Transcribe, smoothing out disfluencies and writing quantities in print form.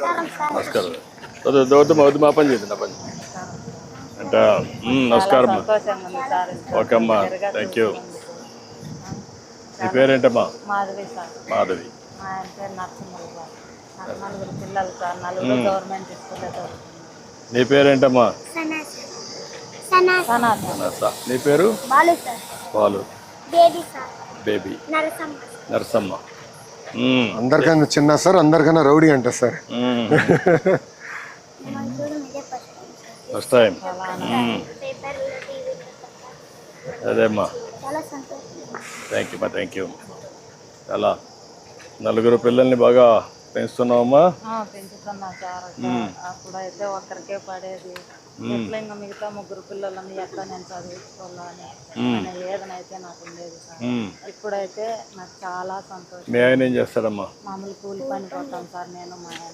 నమస్కారం. వద్దు మా పని చేయండి, నా పని అంట. నమస్కారం అమ్మా. సంతోషంగా ఉంది సార్. ఓకే అమ్మా, థ్యాంక్ యూ. నీ పేరేంటమ్మా? మాధవి సార్. మాధవి. మా ఆయన పేరు నరసింహులు సార్. నాకు నలుగురు పిల్లలు సార్. నలుగురు గవర్నమెంట్ స్కూల్లో చదువుతున్నారు. నీ పేరేంటమ్మా? సనాతన. నీ పేరు? Balu sir. Balu. Baby sir. Baby. Narasamma. Narasamma. అందరికన్నా చిన్న సార్, అందరికన్నా రౌడీ అంట సార్. First time. పేపర్లో టీవీలో అదే అమ్మా, చాలా సంతోషం. Thank you. చాలా నలుగురు పిల్లల్ని బాగా పెంచుతున్నావమ్మా. పెంచుతున్నా సార్. అప్పుడైతే ఒక్కరికే పడేది. ఎట్లా ఇంకా మిగతా ముగ్గురు పిల్లలని ఎట్లా నేను చదివించుకోవాలని ఏదనైతే నాకు ఉండేది సార్. ఇప్పుడైతే నాకు చాలా సంతోషం. మీ ఆయన ఏం చేస్తాడమ్మా? మామూలు కూలి పని పోతాం సార్, నేను మా ఆయన.